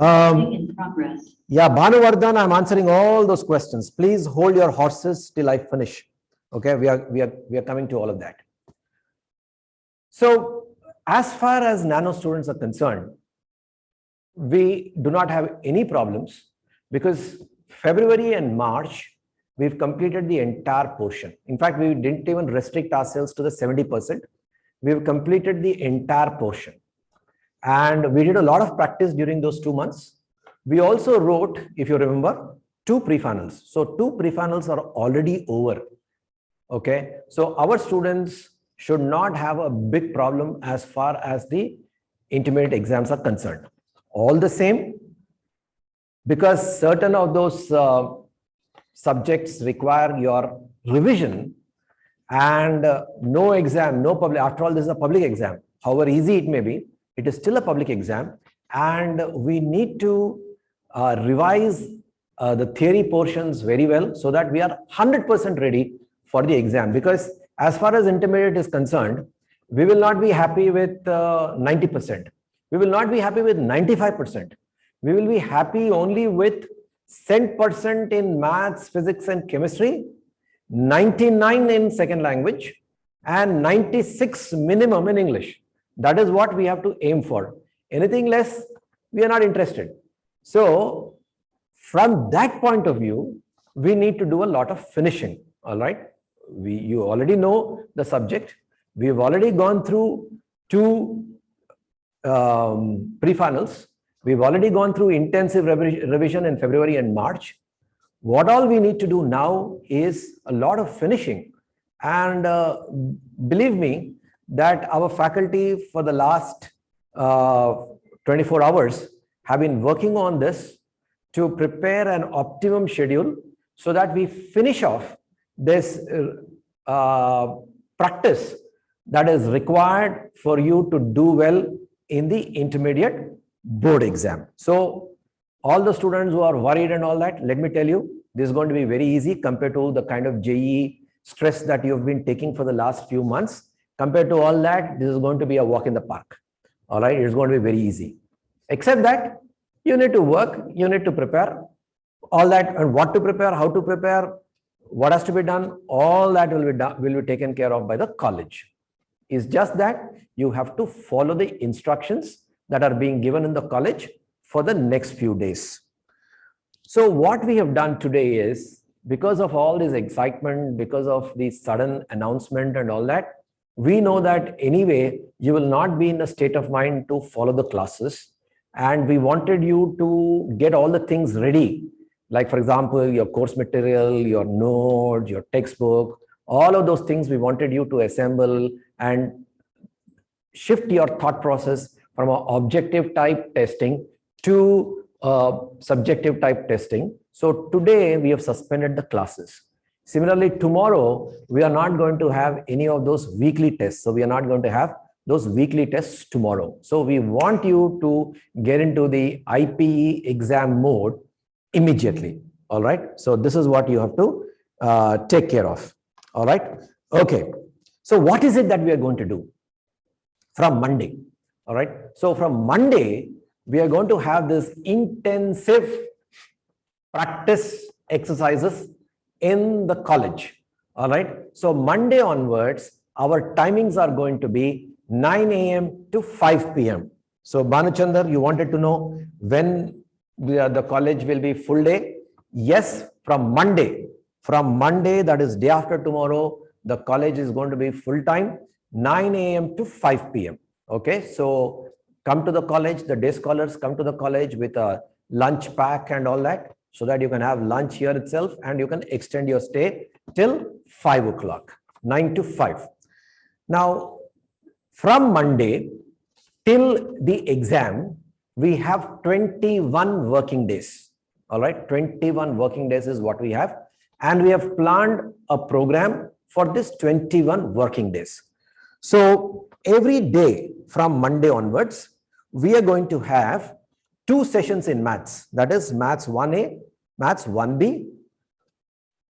In progress. Yeah, Bhanuvardhan, I'm answering all those questions. Please hold your horses till I finish. Okay, we are coming to all of that. So, as far as nano students are concerned, we do not have any problems because February and March, we've completed the entire portion. In fact, we didn't even restrict ourselves to the 70%. We've completed the entire portion. And we did a lot of practice during those 2 months. We also wrote, if you remember, 2 pre-finals. So 2 pre-finals are already over. Okay. So our students should not have a big problem as far as the intermediate exams are concerned. All the same, because certain of those subjects require your revision and no exam, no public, after all, this is a public exam. However easy it may be, it is still a public exam and we need to revise the theory portions very well so that we are 100% ready for the exam. Because as far as intermediate is concerned, we will not be happy with 90%. We will not be happy with 95%. We will be happy only with 10% in maths, physics and chemistry, 99 in second language and 96 minimum in English. That is what we have to aim for. Anything less, we are not interested. So from that point of view, we need to do a lot of finishing. All right. You already know the subject. We've already gone through 2 pre-finals. We've already gone through intensive revision in February and March. What all we need to do now is a lot of finishing. And believe me that our faculty for the last 24 hours have been working on this to prepare an optimum schedule so that we finish off this practice that is required for you to do well in the intermediate board exam. So all the students who are worried and all that, let me tell you, this is going to be very easy compared to the kind of JEE stress that you've been taking for the last few months. Compared to all that, this is going to be a walk in the park. All right, it's going to be very easy. Except that you need to work, you need to prepare all that, and what to prepare, how to prepare, what has to be done, all that will be taken care of by the college. It's just that you have to follow the instructions that are being given in the college for the next few days. So what we have done today is, because of all this excitement, because of the sudden announcement and all that, we know that anyway, you will not be in a state of mind to follow the classes. And we wanted you to get all the things ready. Like, for example, your course material, your notes, your textbook, all of those things we wanted you to assemble and shift your thought process from an objective type testing to subjective type testing. So today we have suspended the classes. Similarly, tomorrow, we are not going to have any of those weekly tests. So we are not going to have those weekly tests tomorrow. So we want you to get into the IPE exam mode immediately. All right. So this is what you have to take care of. All right. Okay. So what is it that we are going to do from Monday? All right. So from Monday, we are going to have this intensive practice exercises in the college. All right. So Monday onwards, our timings are going to be 9 a.m. to 5 p.m. So Bhanuchandar, you wanted to know when the college will be full day? Yes, from Monday. From Monday, that is day after tomorrow, the college is going to be full time, 9 a.m. to 5 p.m. Okay. So come to the college, the day scholars come to the college with a lunch pack and all that, so that you can have lunch here itself and you can extend your stay till 5 o'clock, 9 to 5. Now, from Monday till the exam, we have 21 working days. All right, 21 working days is what we have. And we have planned a program for this 21 working days. So every day from Monday onwards, we are going to have 2 sessions in maths. That is maths 1A, maths 1B,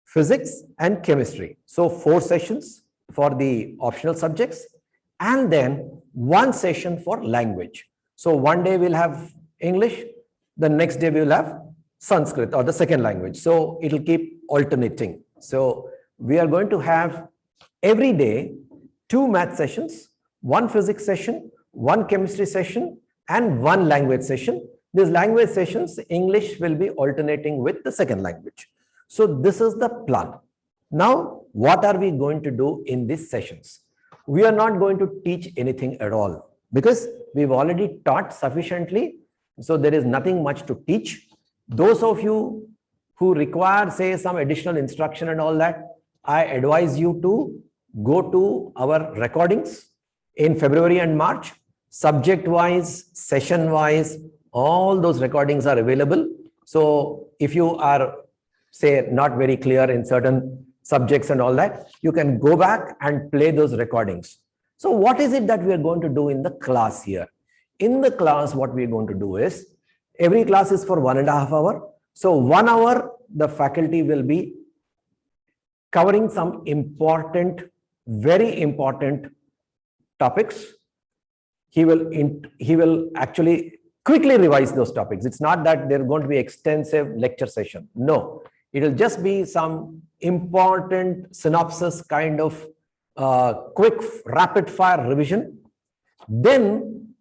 physics and chemistry. So 4 sessions for the optional subjects and then 1 session for language. So one day we'll have English, The next day we will have Sanskrit or the second language. So it will keep alternating. So we are going to have every day 2 math sessions, 1 physics session, 1 chemistry session, and 1 language session. These language sessions, English will be alternating with the second language. So this is the plan. Now, what are we going to do in these sessions? We are not going to teach anything at all because we've already taught sufficiently. So there is nothing much to teach. Those of you who require, say, some additional instruction and all that, I advise you to go to our recordings in February and March, subject-wise, session-wise, all those recordings are available. So if you are, say, not very clear in certain subjects and all that, you can go back and play those recordings. So what is it that we are going to do in the class here? In the class, what we are going to do is, every class is for 1.5 hours. So 1 hour, the faculty will be covering some important, very important topics. He will actually quickly revise those topics. It's not that they're going to be extensive lecture session. No, it will just be some important synopsis kind of quick rapid fire revision. Then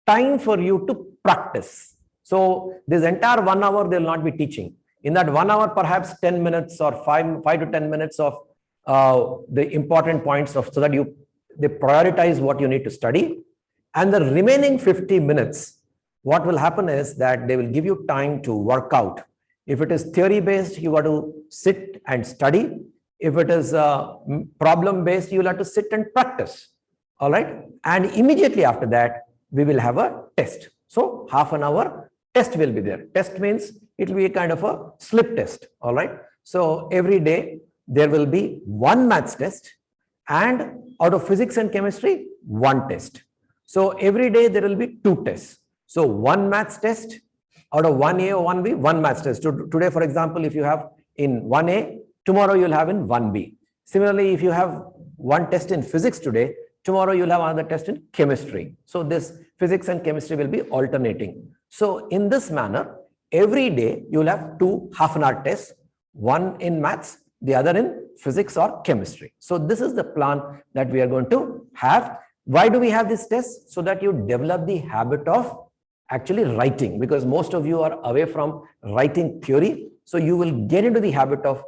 time for you to practice. So this entire 1 hour, they will not be teaching. In that 1 hour, perhaps 10 minutes or 5 to 10 minutes of the important points of, so that they prioritize what you need to study. And the remaining 50 minutes, what will happen is that they will give you time to work out. If it is theory based, you got to sit and study. If it is problem based, you will have to sit and practice. All right. And immediately after that, we will have a test. So half an hour test will be there. Test means it will be a kind of a slip test. All right. So every day there will be 1 maths test, and out of physics and chemistry, 1 test. So every day there will be 2 tests. So 1 maths test out of 1A or 1B, 1 maths test. So today, for example, if you have in 1A, tomorrow you'll have in 1B. Similarly, if you have 1 test in physics today, tomorrow you'll have another test in chemistry. So this physics and chemistry will be alternating. So in this manner, every day you'll have 2 half-an-hour tests, 1 in maths, the other in physics or chemistry. So this is the plan that we are going to have. Why do we have this test? So that you develop the habit of actually writing, because most of you are away from writing theory. So you will get into the habit of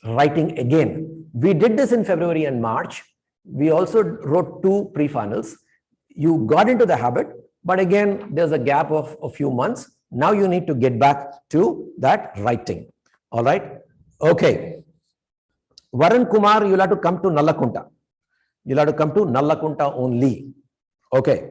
writing again. We did this in February and March. We also wrote 2 pre-finals. You got into the habit, but again, there's a gap of a few months. Now you need to get back to that writing. All right. Okay. Varun Kumar, you'll have to come to Nallakunta. You'll have to come to Nallakunta only. Okay.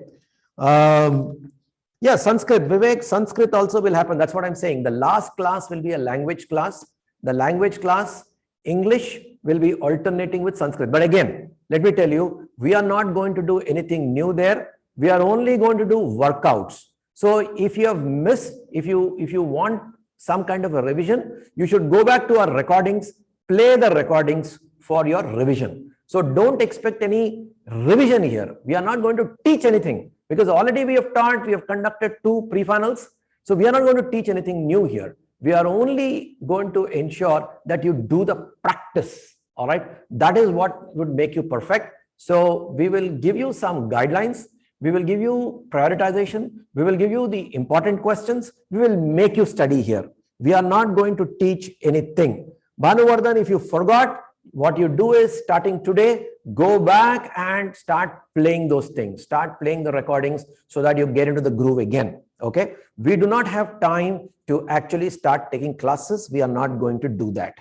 Yeah, Sanskrit, Vivek, Sanskrit also will happen. That's what I'm saying. The last class will be a language class. The language class, English will be alternating with Sanskrit. But again, let me tell you, we are not going to do anything new there. We are only going to do workouts. So if you have missed, if you want some kind of a revision, you should go back to our recordings, play the recordings for your revision. So don't expect any revision here. We are not going to teach anything, because already we have taught, we have conducted 2 pre-finals. So we are not going to teach anything new here. We are only going to ensure that you do the practice. All right. That is what would make you perfect. So we will give you some guidelines. We will give you prioritization. We will give you the important questions. We will make you study here. We are not going to teach anything. Bhanuvardhan, if you forgot, what you do is, starting today, go back and start playing those things. Start playing the recordings so that you get into the groove again. Okay. We do not have time to actually start taking classes. We are not going to do that.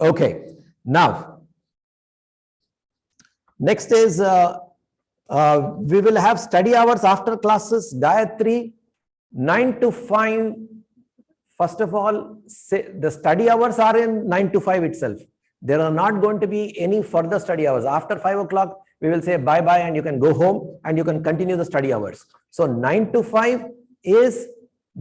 Okay. Now, next is, we will have study hours after classes. Gayatri, 9 to 5. First of all, the study hours are in 9 to 5 itself. There are not going to be any further study hours. After 5 o'clock, we will say bye-bye and you can go home and you can continue the study hours. So 9 to 5 is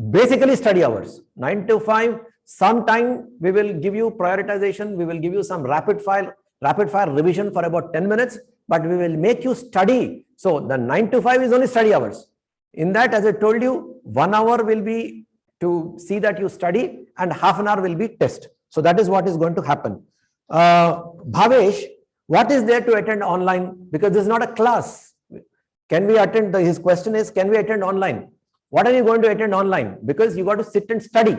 basically study hours. 9 to 5, sometime we will give you prioritization. We will give you some rapid fire revision for about 10 minutes, but we will make you study. So the 9 to 5 is only study hours. In that, as I told you, 1 hour will be to see that you study, and half an hour will be test. So that is what is going to happen. Bhavesh, what is there to attend online? Because this is not a class. Can we attend? His question is, can we attend online? What are you going to attend online? Because you got to sit and study.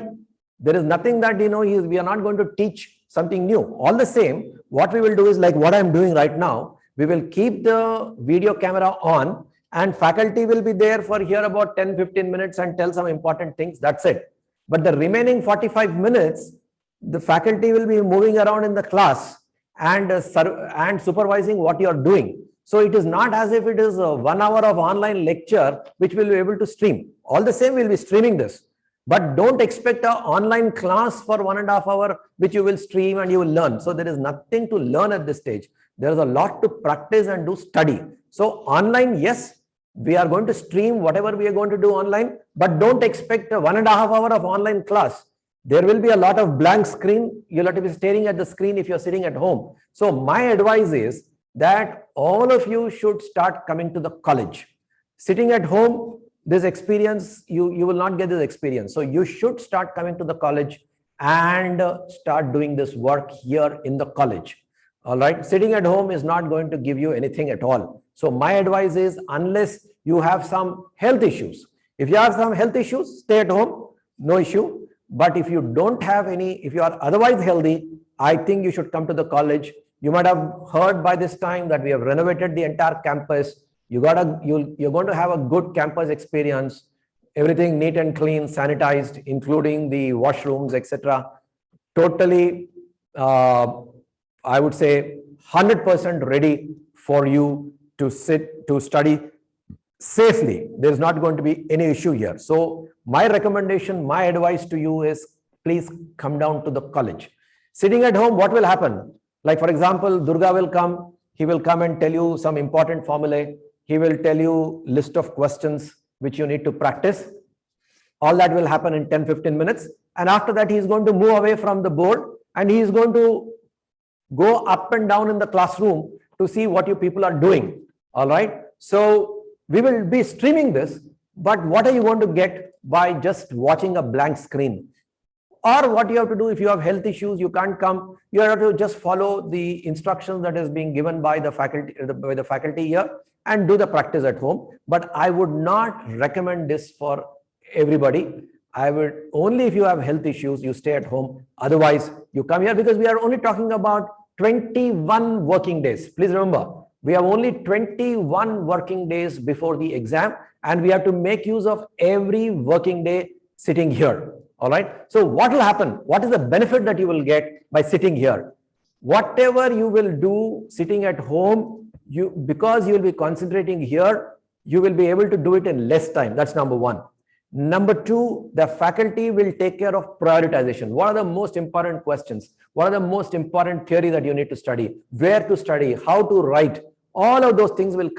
There is nothing that, we are not going to teach something new. All the same, what we will do is like what I'm doing right now. We will keep the video camera on, and faculty will be there for here about 10-15 minutes and tell some important things. That's it. But the remaining 45 minutes, the faculty will be moving around in the class and supervising what you are doing. So it is not as if it is 1 hour of online lecture which we'll be able to stream. All the same, we'll be streaming this. But don't expect an online class for 1.5 hours which you will stream and you will learn. So there is nothing to learn at this stage. There is a lot to practice and do study. So online, yes, we are going to stream whatever we are going to do online, but don't expect a 1.5 hours of online class. There will be a lot of blank screen. You'll have to be staring at the screen if you're sitting at home. So my advice is that all of you should start coming to the college. Sitting at home, this experience, you will not get this experience. So you should start coming to the college and start doing this work here in the college. All right. Sitting at home is not going to give you anything at all. So my advice is, unless you have some health issues, if you have some health issues, stay at home, no issue. But if you don't have any, if you are otherwise healthy, I think you should come to the college. You might have heard by this time that we have renovated the entire campus. You're going to have a good campus experience. Everything neat and clean, sanitized, including the washrooms, etc. Totally, I would say 100% ready for you to study safely. There's not going to be any issue here. So my recommendation, my advice to you is, please come down to the college. Sitting at home, what will happen? Like, for example, Durga will come. He will come and tell you some important formulae. He will tell you list of questions which you need to practice. All that will happen in 10-15 minutes. And after that, he is going to move away from the board and he is going to go up and down in the classroom to see what you people are doing. All right. So we will be streaming this, but what are you going to get by just watching a blank screen? Or what you have to do, if you have health issues, you can't come, you have to just follow the instructions that is being given by the faculty here and do the practice at home. But I would not recommend this for everybody. I would only, if you have health issues, you stay at home. Otherwise, you come here, because we are only talking about 21 working days. Please remember, we have only 21 working days before the exam, and we have to make use of every working day sitting here. All right. So what will happen? What is the benefit that you will get by sitting here? Whatever you will do sitting at home, because you will be concentrating here, you will be able to do it in less time. That's number one. Number two, the faculty will take care of prioritization. What are the most important questions? What are the most important theory that you need to study? Where to study? How to write? All of those things will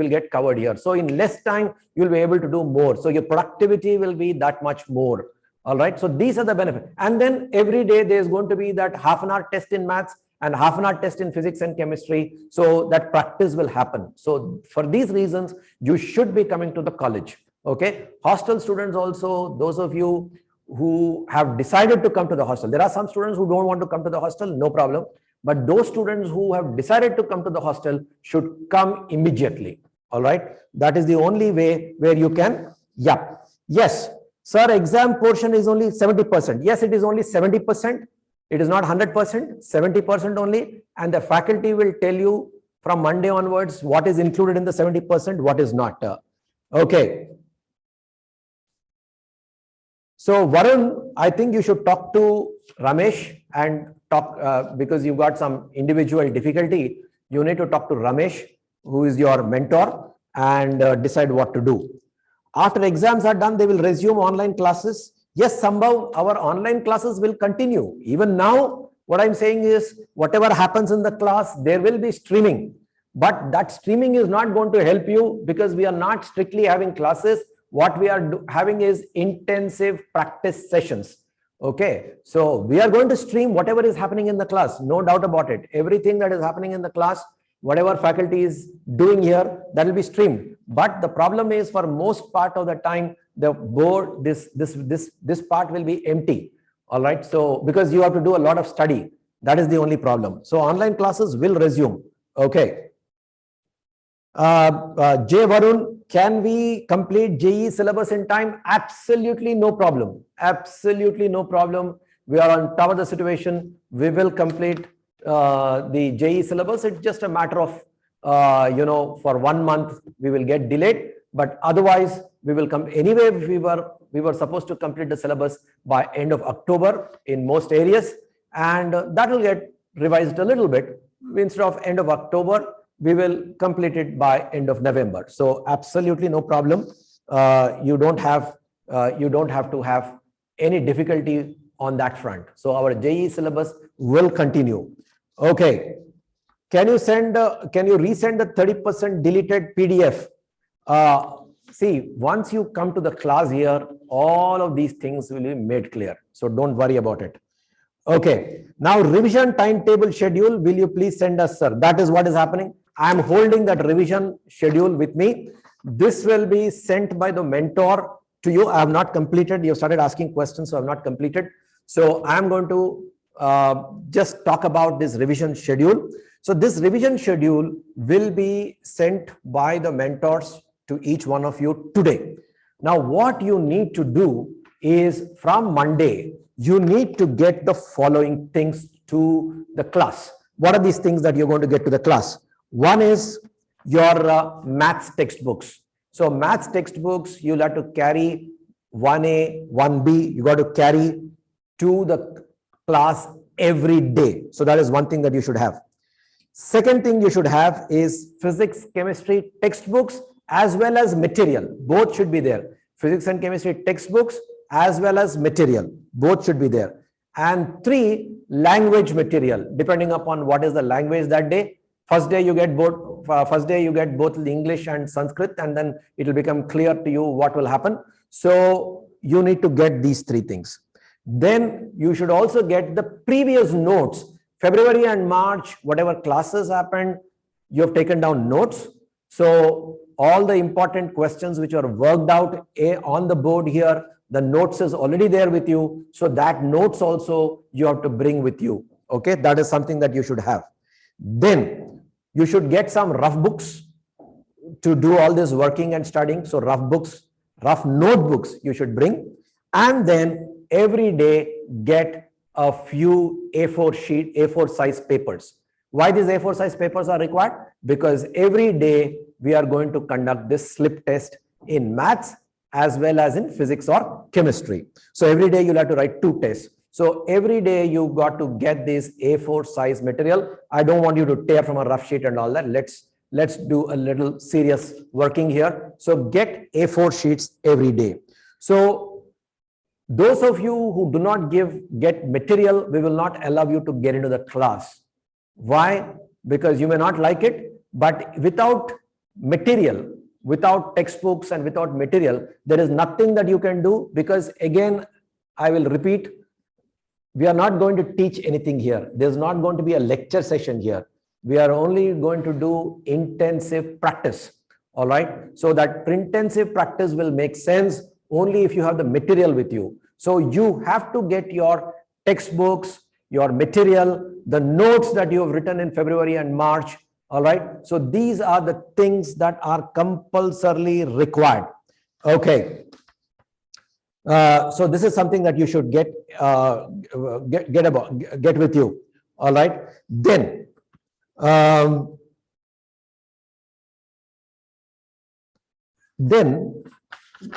get covered here. So in less time, you'll be able to do more. So your productivity will be that much more. All right. So these are the benefits. And then every day there's going to be that half-an-hour test in maths and half-an-hour test in physics and chemistry. So that practice will happen. So for these reasons, you should be coming to the college. Okay. Hostel students also, those of you who have decided to come to the hostel. There are some students who don't want to come to the hostel, no problem. But those students who have decided to come to the hostel should come immediately. All right. That is the only way where you can. Yeah. Yes. Sir, exam portion is only 70%. Yes, it is only 70%. It is not 100%, 70% only. And the faculty will tell you from Monday onwards what is included in the 70%, what is not. Okay. So Varun, I think you should talk to Ramesh and talk, because you got some individual difficulty. You need to talk to Ramesh, who is your mentor, and decide what to do. After exams are done, they will resume online classes. Yes, Sambhav, our online classes will continue. Even now, what I'm saying is, whatever happens in the class, there will be streaming. But that streaming is not going to help you, because we are not strictly having classes. What we are having is intensive practice sessions. Okay, so we are going to stream whatever is happening in the class, no doubt about it. Everything that is happening in the class, whatever faculty is doing here, that will be streamed. But the problem is, for most part of the time, the board, this part will be empty. All right. So because you have to do a lot of study, that is the only problem. So online classes will resume. Okay. Jay Varun, can we complete JEE syllabus in time? Absolutely no problem. Absolutely no problem. We are on top of the situation. We will complete the JEE syllabus. It's just a matter of, for 1 month we will get delayed, but otherwise we will come anyway. We were supposed to complete the syllabus by end of October in most areas, and that will get revised a little bit. Instead of end of October, we will complete it by end of November. So absolutely no problem. You don't have to have any difficulty on that front. So our JEE syllabus will continue. Okay. Can you resend the 30% deleted PDF? See, once you come to the class here, all of these things will be made clear. So don't worry about it. Okay. Now revision timetable schedule, will you please send us, sir? That is what is happening. I am holding that revision schedule with me. This will be sent by the mentor to you. I have not completed. You started asking questions, so I have not completed. So I am going to just talk about this revision schedule. So this revision schedule will be sent by the mentors to each one of you today. Now, what you need to do is from Monday, you need to get the following things to the class. What are these things that you're going to get to the class? One is your maths textbooks. So maths textbooks, you'll have to carry 1A, 1B, you got to carry to the class every day. So that is one thing that you should have. Second thing you should have is physics, chemistry textbooks as well as material. Both should be there. Physics and chemistry textbooks as well as material. Both should be there. And 3, language material, depending upon what is the language that day. First day you get both the English and Sanskrit, and then it will become clear to you what will happen. So you need to get these 3 things. Then you should also get the previous notes. February and March, whatever classes happened, you have taken down notes. So all the important questions which are worked out on the board here, the notes is already there with you. So that notes also you have to bring with you. Okay, that is something that you should have. Then you should get some rough books to do all this working and studying. So rough books, rough notebooks you should bring. And then every day get a few A4 size papers. Why these A4 size papers are required? Because every day we are going to conduct this slip test in maths as well as in physics or chemistry. So every day you'll have to write 2 tests. So every day you got to get this A4 size material. I don't want you to tear from a rough sheet and all that. Let's do a little serious working here. So get A4 sheets every day. So those of you who do not get material, we will not allow you to get into the class. Why? Because you may not like it, but without material, without textbooks and without material, there is nothing that you can do. Because again, I will repeat, we are not going to teach anything here. There's not going to be a lecture session here. We are only going to do intensive practice. All right. So that intensive practice will make sense only if you have the material with you. So you have to get your textbooks, your material, the notes that you have written in February and March. All right. So these are the things that are compulsorily required. Okay. So this is something that you should get with you. All right. Then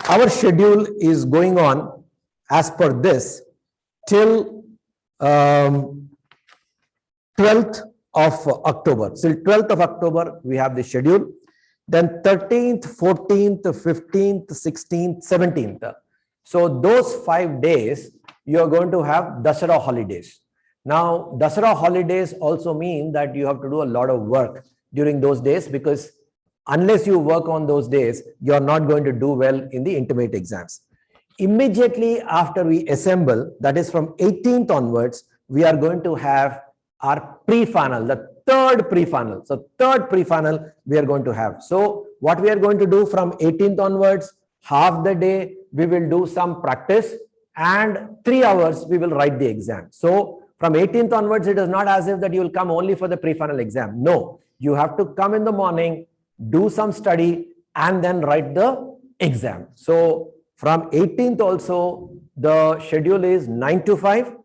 our schedule is going on as per this till 12th of October. Till 12th of October, we have the schedule. Then 13th, 14th, 15th, 16th, 17th. So those 5 days, you are going to have Dasara holidays. Now, Dasara holidays also mean that you have to do a lot of work during those days, because unless you work on those days, you are not going to do well in the intermediate exams. Immediately after we assemble, that is from 18th onwards, we are going to have our pre-final, the third pre-final. So third pre-final we are going to have. So what we are going to do from 18th onwards, half the day we will do some practice, and 3 hours we will write the exam. So from 18th onwards, it is not as if that you will come only for the pre-final exam. No, you have to come in the morning, do some study, and then write the exam. So from 18th also, the schedule is 9 to 5.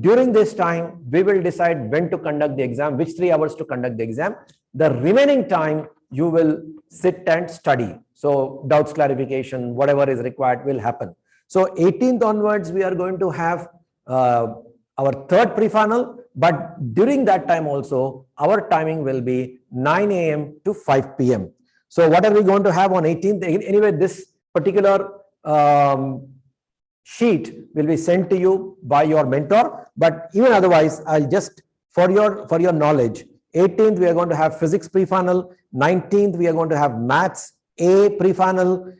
During this time, we will decide when to conduct the exam, which 3 hours to conduct the exam. The remaining time, you will sit and study. So doubts clarification, whatever is required will happen. So 18th onwards, we are going to have our third pre-final, but during that time also, our timing will be 9 a.m. to 5 p.m. So what are we going to have on 18th? Anyway, this particular sheet will be sent to you by your mentor, but even otherwise, I'll just, for your knowledge, 18th, we are going to have physics pre-final, 19th, we are going to have maths A pre-final,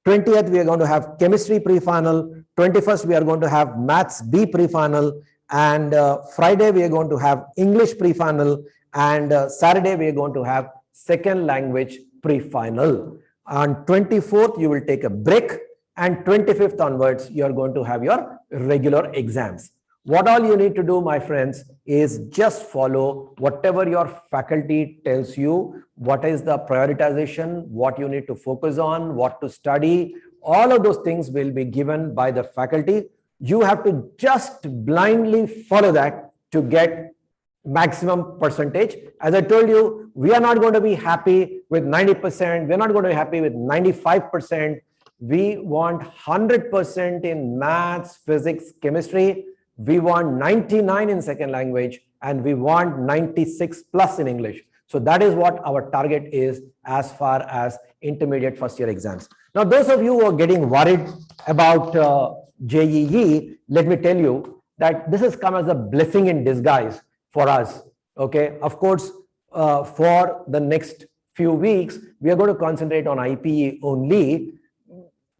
20th, we are going to have chemistry pre-final, 21st, we are going to have maths B pre-final, and Friday, we are going to have English pre-final, and Saturday, we are going to have second language pre-final. On 24th, you will take a break, and 25th onwards, you are going to have your regular exams. What all you need to do, my friends, is just follow whatever your faculty tells you, what is the prioritization, what you need to focus on, what to study. All of those things will be given by the faculty. You have to just blindly follow that to get maximum percentage. As I told you, we are not going to be happy with 90%. We're not going to be happy with 95%. We want 100% in maths, physics, chemistry. We want 99 in second language, and we want 96 plus in English. So that is what our target is as far as intermediate first year exams. Now, those of you who are getting worried about JEE, let me tell you that this has come as a blessing in disguise for us. Okay, of course, for the next few weeks, we are going to concentrate on IPE only.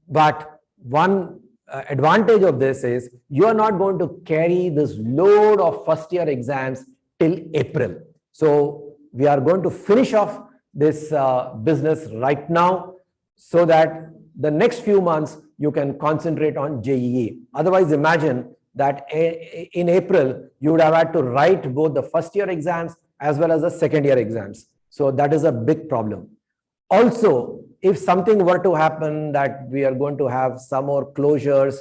But one advantage of this is you are not going to carry this load of first year exams till April. So we are going to finish off this business right now so that the next few months you can concentrate on JEE. Otherwise, imagine that in April, you would have had to write both the first year exams as well as the second year exams. So that is a big problem. Also, if something were to happen that we are going to have some more closures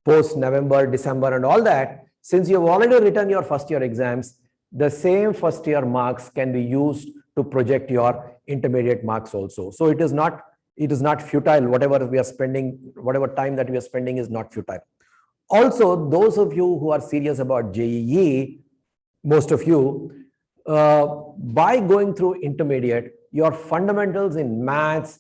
post November, December and all that, since you have already written your first year exams, the same first year marks can be used to project your intermediate marks also. So it is not futile. Whatever we are spending, whatever time that we are spending is not futile. Also, those of you who are serious about JEE, most of you, by going through intermediate, your fundamentals in maths,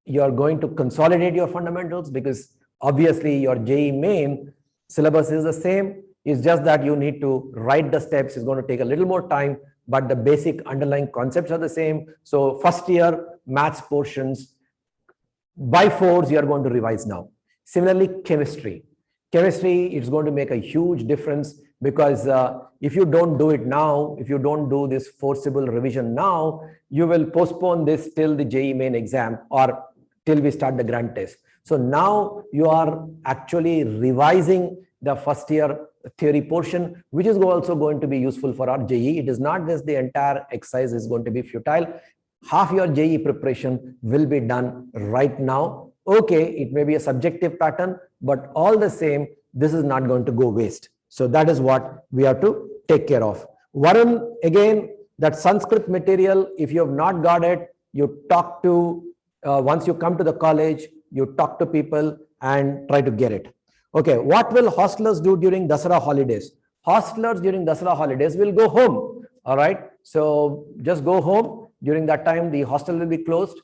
you're going to consolidate your fundamentals because obviously your JEE main syllabus is the same. It's just that you need to write the steps. It's going to take a little more time, but the basic underlying concepts are the same. So first year maths portions by fours, you are going to revise now. Similarly, chemistry. Chemistry is going to make a huge difference because if you don't do it now, if you don't do this forcible revision now, you will postpone this till the JEE main exam or till we start the grand test. So now you are actually revising the first year theory portion, which is also going to be useful for our JEE. It is not just the entire exercise is going to be futile. Half your JEE preparation will be done right now. Okay, it may be a subjective pattern, but all the same, this is not going to go waste. So that is what we have to take care of. Varun, again, that Sanskrit material, if you have not got it, you talk to, once you come to the college, you talk to people and try to get it. Okay, what will hostelers do during Dasara holidays? Hostelers during Dasara holidays will go home. All right, so just go home. During that time, the hostel will be closed.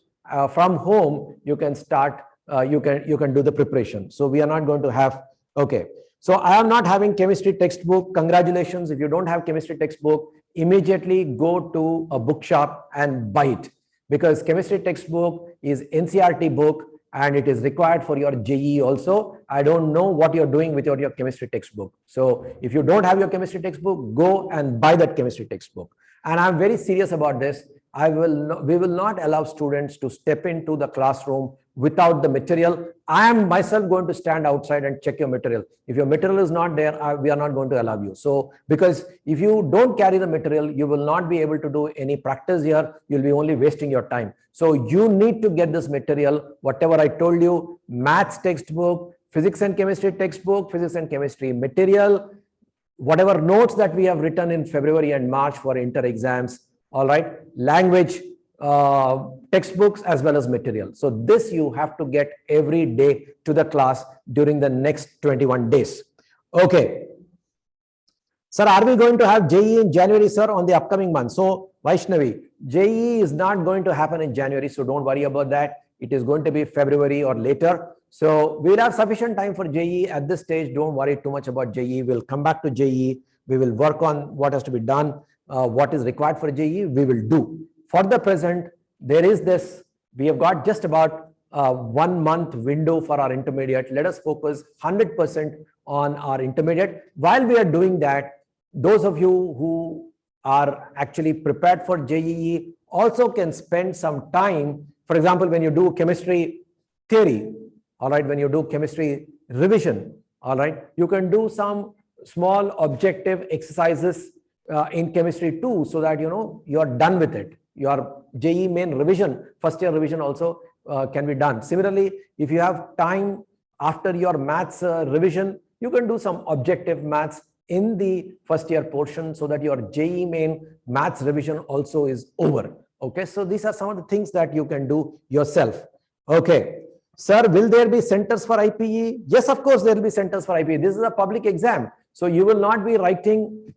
From home, you can start, you can do the preparation. So we are not going to have, okay. So I am not having chemistry textbook. Congratulations. If you don't have chemistry textbook, immediately go to a bookshop and buy it, because chemistry textbook is NCERT book and it is required for your JEE also. I don't know what you're doing with your chemistry textbook. So if you don't have your chemistry textbook, go and buy that chemistry textbook. And I'm very serious about this. We will not allow students to step into the classroom without the material. I am myself going to stand outside and check your material. If your material is not there, we are not going to allow you. So, because if you don't carry the material, you will not be able to do any practice here. You'll be only wasting your time. So you need to get this material, whatever I told you, maths textbook, physics and chemistry textbook, physics and chemistry material, whatever notes that we have written in February and March for inter exams, all right, language, textbooks as well as material. So this you have to get every day to the class during the next 21 days. Okay. Sir, are we going to have JEE in January, sir, on the upcoming month? So Vaishnavi, JEE is not going to happen in January, so don't worry about that. It is going to be February or later. So we'll have sufficient time for JEE at this stage. Don't worry too much about JEE. We'll come back to JEE. We will work on what has to be done, what is required for JEE, we will do. For the present, there is this, we have got just about 1 month window for our intermediate. Let us focus 100% on our intermediate. While we are doing that, those of you who are actually prepared for JEE also can spend some time. For example, when you do chemistry theory, all right, when you do chemistry revision, all right, you can do some small objective exercises in chemistry too, so that you're done with it. Your JEE main revision, first year revision also can be done. Similarly, if you have time after your maths revision, you can do some objective maths in the first year portion, so that your JEE main maths revision also is over. Okay, so these are some of the things that you can do yourself. Okay, sir, will there be centers for IPE? Yes, of course, there will be centers for IPE. This is a public exam, so you will not be writing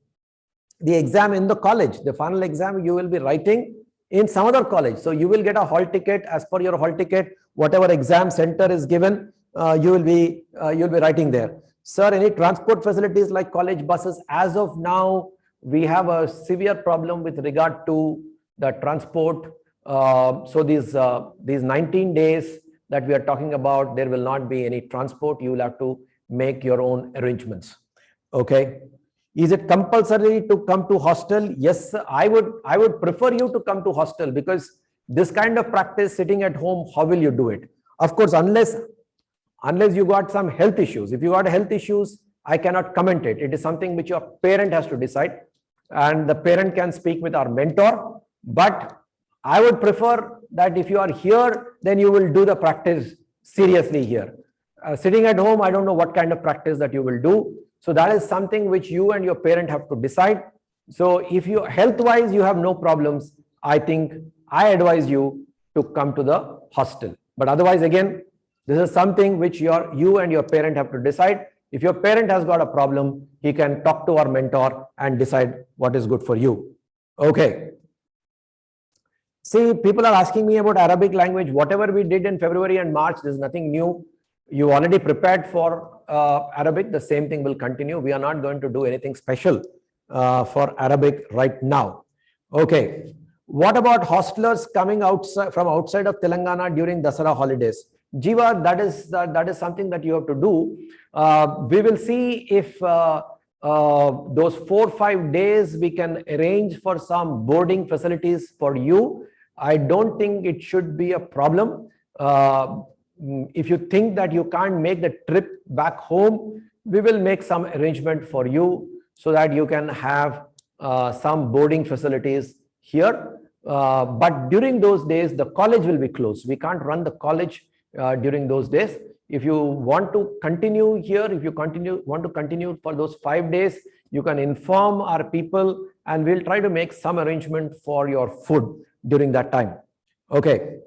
the exam in the college. The final exam you will be writing in some other college. So you will get a hall ticket. As per your hall ticket, whatever exam center is given, you'll be writing there. Sir, any transport facilities like college buses? As of now, we have a severe problem with regard to the transport. So these 19 days that we are talking about, there will not be any transport. You will have to make your own arrangements. Okay. Is it compulsory to come to hostel? Yes, I would prefer you to come to hostel, because this kind of practice sitting at home, how will you do it? Of course, unless you got some health issues. If you got health issues, I cannot comment it. It is something which your parent has to decide, and the parent can speak with our mentor. But I would prefer that if you are here, then you will do the practice seriously here. Sitting at home, I don't know what kind of practice that you will do. So that is something which you and your parent have to decide. So if you health-wise you have no problems, I think I advise you to come to the hostel. But otherwise, again, this is something which you and your parent have to decide. If your parent has got a problem, he can talk to our mentor and decide what is good for you. Okay. See, people are asking me about Arabic language. Whatever we did in February and March, there's nothing new. You already prepared for Arabic. The same thing will continue. We are not going to do anything special for Arabic right now. Okay. What about hostelers coming outside from outside of Telangana during Dasara holidays? Jiva, that is something that you have to do. We will see if those 4 or 5 days we can arrange for some boarding facilities for you. I don't think it should be a problem. If you think that you can't make the trip back home, we will make some arrangement for you so that you can have some boarding facilities here. But during those days, the college will be closed. We can't run the college during those days. If you want to continue here, if you want to continue for those 5 days, you can inform our people and we'll try to make some arrangement for your food during that time. Okay.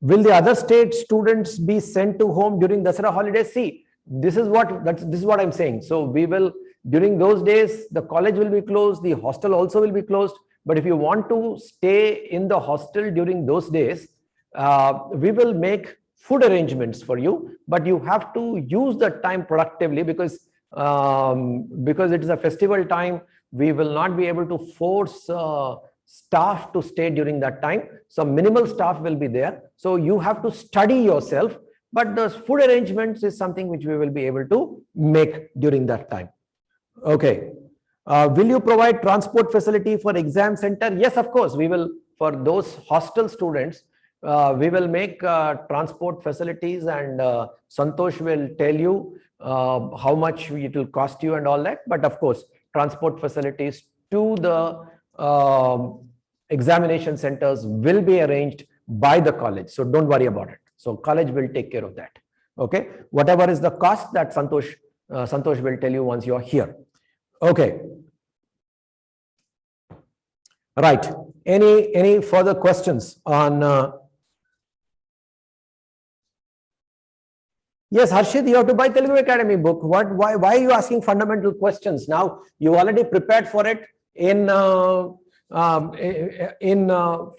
Will the other state students be sent to home during Dasara holidays? See, this is what I'm saying. So we will, during those days, the college will be closed, the hostel also will be closed. But if you want to stay in the hostel during those days, we will make food arrangements for you, but you have to use the time productively, because it is a festival time. We will not be able to force staff to stay during that time. So minimal staff will be there. So you have to study yourself, but the food arrangements is something which we will be able to make during that time. Okay. Will you provide transport facility for exam center? Yes, of course. We will for those hostel students, we will make transport facilities, and Santosh will tell you how much it will cost you and all that. But of course, transport facilities to the examination centers will be arranged by the college. So don't worry about it. So college will take care of that. Okay. Whatever is the cost, that Santosh will tell you once you are here. Okay. Right. Any further questions on? Yes, Harshit, you have to buy Telugu Academy book. Why are you asking fundamental questions now? You already prepared for it in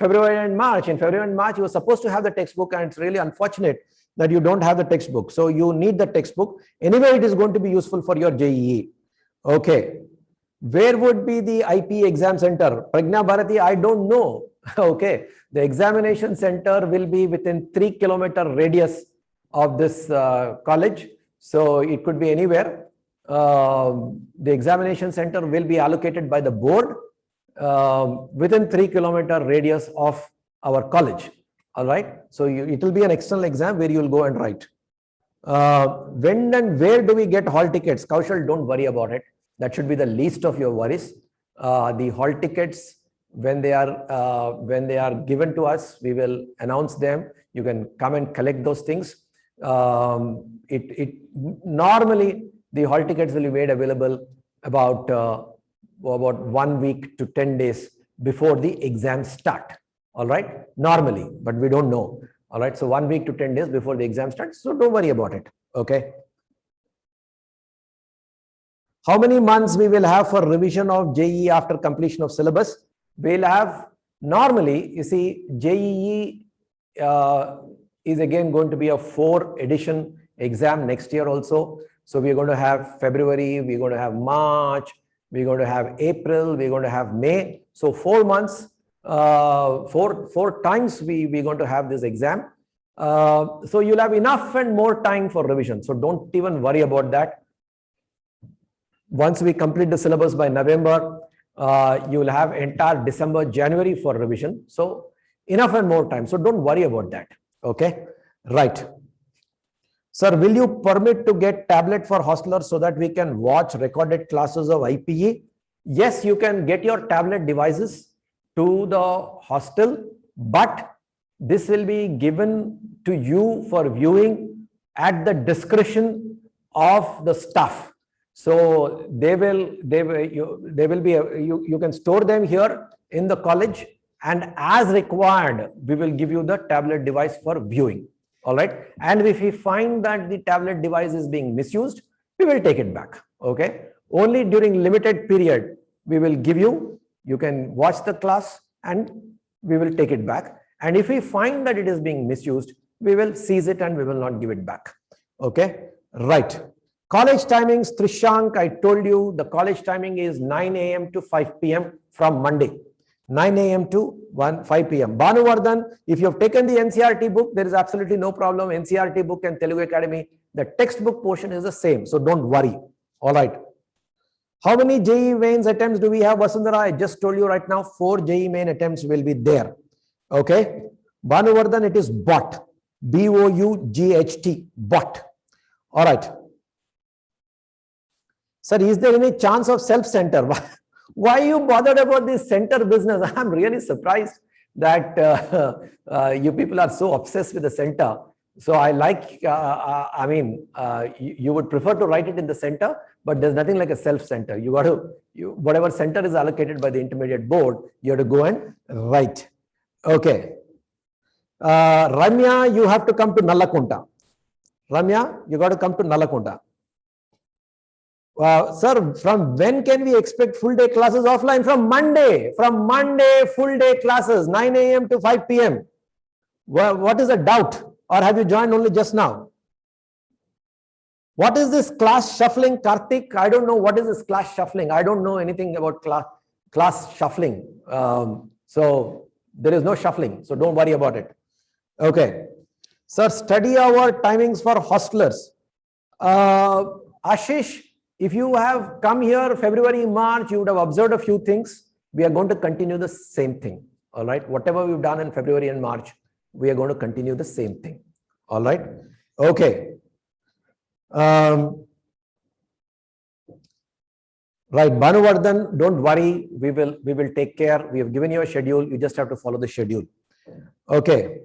February and March. In February and March, you were supposed to have the textbook, and it's really unfortunate that you don't have the textbook. So you need the textbook. Anyway, it is going to be useful for your JEE. Okay. Where would be the IP exam center? Pragna Bharati, I don't know. Okay. The examination center will be within 3-kilometer radius of this college. So it could be anywhere. The examination center will be allocated by the board within 3-kilometer radius of our college. All right. So it will be an external exam where you will go and write. When and where do we get hall tickets? Kaushal, don't worry about it. That should be the least of your worries. The hall tickets, when they are given to us, we will announce them. You can come and collect those things. Normally the hall tickets will be made available about 1 week to 10 days before the exams start. All right, normally, but we don't know. All right, so 1 week to 10 days before the exam starts. So don't worry about it. Okay. How many months we will have for revision of JEE after completion of syllabus? We'll have, normally, you see, JEE is again going to be a 4-edition exam next year also. So we're going to have February, we're going to have March, we're going to have April, we're going to have May. So 4 months, four times we're going to have this exam. So you'll have enough and more time for revision. So don't even worry about that. Once we complete the syllabus by November, you will have entire December, January for revision. So enough and more time. So don't worry about that. Okay. Right. Sir, will you permit to get tablet for hostelers so that we can watch recorded classes of IPE? Yes, you can get your tablet devices to the hostel, but this will be given to you for viewing at the discretion of the staff. So you can store them here in the college, and as required, we will give you the tablet device for viewing. All right. And if we find that the tablet device is being misused, we will take it back. Okay. Only during limited period, we will give you, you can watch the class and we will take it back. And if we find that it is being misused, we will seize it and we will not give it back. Okay. Right. College timings, Trishank, I told you the college timing is 9 a.m. to 5 p.m. from Monday. 9 a.m. to 5 p.m. Bhanuvardhan, if you have taken the NCERT book, there is absolutely no problem. NCERT book and Telugu Academy, the textbook portion is the same. So don't worry. All right. How many JEE mains attempts do we have, Vasundhara? I just told you right now, 4 JEE main attempts will be there. Okay. Bhanuvardhan, it is BOUGHT. B-O-U-G-H-T. BOUGHT. All right. Sir, is there any chance of self-center? Why are you bothered about this center business? I'm really surprised that you people are so obsessed with the center. So I like, you would prefer to write it in the center, but there's nothing like a self-center. You got to, whatever center is allocated by the intermediate board, you have to go and write. Okay. Ramya, you have to come to Nallakonda. Ramya, you got to come to Nallakonda. Sir, from when can we expect full day classes offline? From Monday. From Monday, full day classes, 9 a.m. to 5 p.m. What is the doubt? Or have you joined only just now? What is this class shuffling, Karthik? I don't know what is this class shuffling. I don't know anything about class shuffling. So there is no shuffling. So don't worry about it. Okay. Sir, study hour timings for hostelers. Ashish, if you have come here February, March, you would have observed a few things. We are going to continue the same thing. All right. Whatever we've done in February and March, we are going to continue the same thing. All right. Okay. Right, Bhanuvardhan, don't worry. We will take care. We have given you a schedule. You just have to follow the schedule. Okay.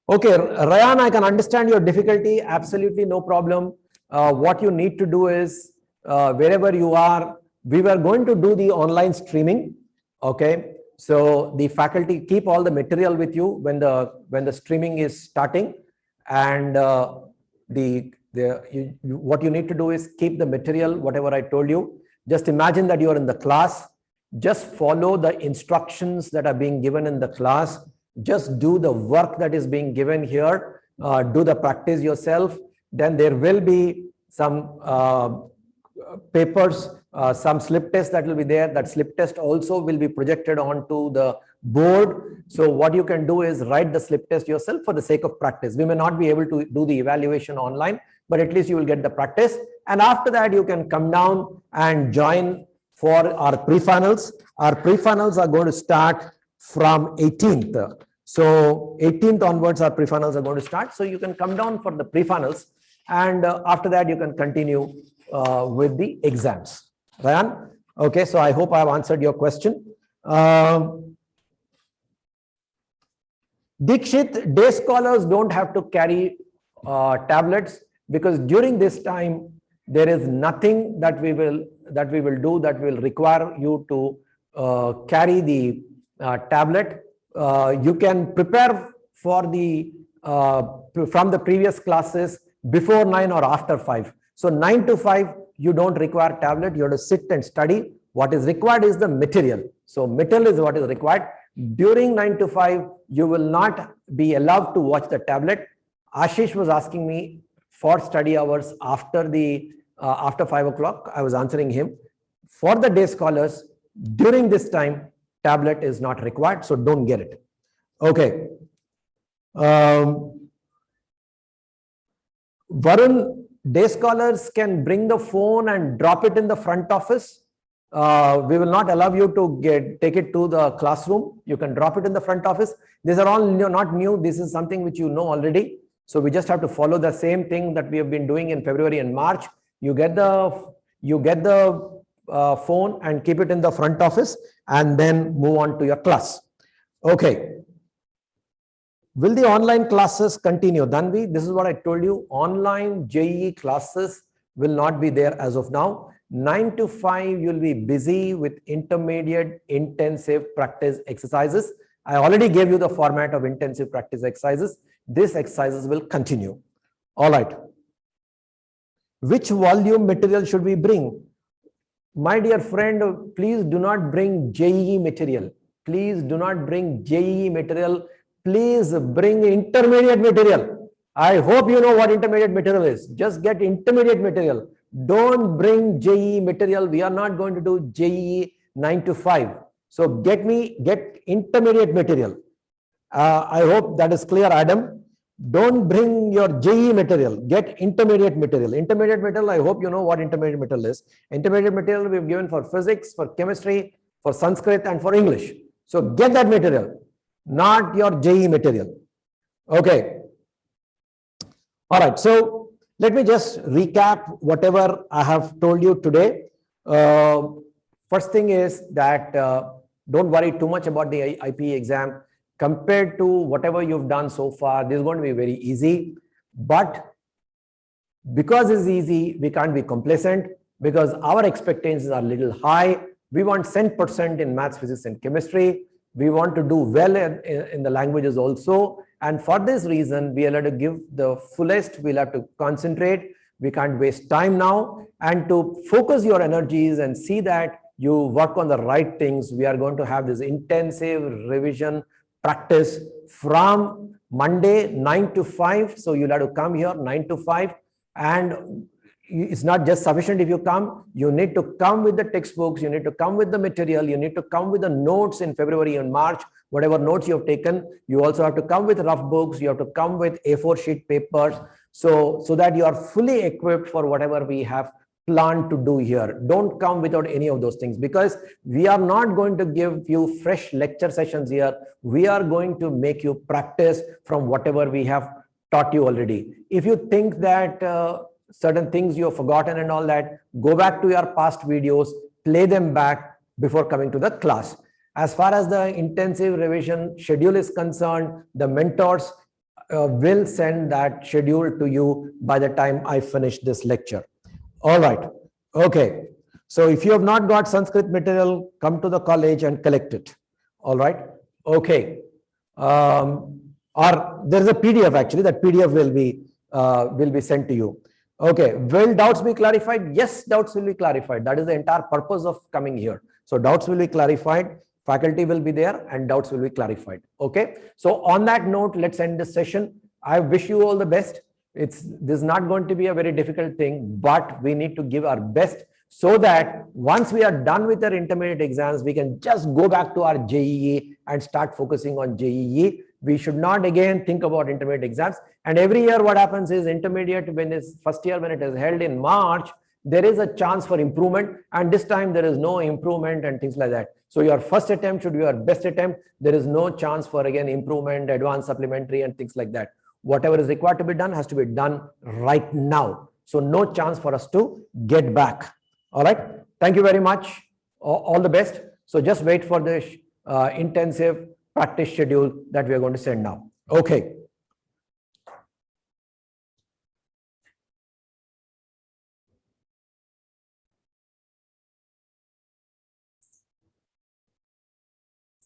Okay, Rayan, I can understand your difficulty. Absolutely no problem. What you need to do is, wherever you are, we were going to do the online streaming. Okay. So the faculty keep all the material with you when the streaming is starting, and what you need to do is keep the material, whatever I told you. Just imagine that you are in the class. Just follow the instructions that are being given in the class. Just do the work that is being given here. Do the practice yourself. Then there will be some papers, some slip test that will be there. That slip test also will be projected onto the board. So what you can do is write the slip test yourself for the sake of practice. We may not be able to do the evaluation online, but at least you will get the practice. And after that, you can come down and join for our pre-finals. Our pre-finals are going to start from 18th. So 18th onwards, our pre-finals are going to start. So you can come down for the pre-finals, and after that, you can continue with the exams. Ryan? Okay, so I hope I have answered your question. Dikshit, day scholars don't have to carry tablets, because during this time there is nothing that we will do that will require you to carry the tablet. You can prepare for the from the previous classes before 9 or after 5. So 9 to 5 you don't require tablet. You have to sit and study. What is required is the material. So material is what is required. During 9 to 5 you will not be allowed to watch the tablet. Ashish was asking me for study hours after the after 5 o'clock. I was answering him. For the day scholars, during this time, tablet is not required, so don't get it. Okay. Varun, day scholars can bring the phone and drop it in the front office. We will not allow you to take it to the classroom. You can drop it in the front office. These are all not new. This is something which you know already. So we just have to follow the same thing that we have been doing in February and March. You get the phone and keep it in the front office, and then move on to your class. Okay. Will the online classes continue? Danvi, this is what I told you. Online JEE classes will not be there as of now. 9 to 5, you'll be busy with intermediate intensive practice exercises. I already gave you the format of intensive practice exercises. These exercises will continue. All right. Which volume material should we bring? My dear friend, please do not bring JEE material. Please do not bring JEE material. Please bring intermediate material. I hope you know what intermediate material is. Just get intermediate material. Don't bring JEE material. We are not going to do JEE 9 to 5. So get intermediate material. I hope that is clear, Adam. Don't bring your JEE material. Get intermediate material. Intermediate material, I hope you know what intermediate material is. Intermediate material we've given for physics, for chemistry, for Sanskrit, and for English. So get that material, not your JEE material. Okay. All right. So let me just recap whatever I have told you today. First thing is that don't worry too much about the IP exam. Compared to whatever you've done so far, this is going to be very easy. But because it's easy, we can't be complacent, because our expectations are a little high. We want 100% in maths, physics, and chemistry. We want to do well in the languages also. And for this reason, we have to give the fullest. We'll have to concentrate. We can't waste time now. And to focus your energies and see that you work on the right things, we are going to have this intensive revision practice from Monday 9 to 5. So you'll have to come here 9 to 5. And it's not just sufficient if you come. You need to come with the textbooks. You need to come with the material. You need to come with the notes in February and March. Whatever notes you have taken, you also have to come with rough books. You have to come with A4 sheet papers. So that you are fully equipped for whatever we have plan to do here. Don't come without any of those things, because we are not going to give you fresh lecture sessions here. We are going to make you practice from whatever we have taught you already. If you think that certain things you have forgotten and all that, go back to your past videos, play them back before coming to the class. As far as the intensive revision schedule is concerned, the mentors will send that schedule to you by the time I finish this lecture. All right. Okay. So if you have not got Sanskrit material, come to the college and collect it. All right. Okay. Or there is a PDF actually. That PDF will be sent to you. Okay. Will doubts be clarified? Yes, doubts will be clarified. That is the entire purpose of coming here. So doubts will be clarified. Faculty will be there and doubts will be clarified. Okay. So on that note, let's end this session. I wish you all the best. This is not going to be a very difficult thing, but we need to give our best so that once we are done with our intermediate exams, we can just go back to our JEE and start focusing on JEE. We should not again think about intermediate exams. And every year what happens is intermediate, when it's first year, when it is held in March, there is a chance for improvement, and this time there is no improvement and things like that. So your first attempt should be your best attempt. There is no chance for again improvement, advanced supplementary and things like that. Whatever is required to be done has to be done right now. So no chance for us to get back. All right. Thank you very much. All the best. So just wait for the intensive practice schedule that we are going to send now. Okay.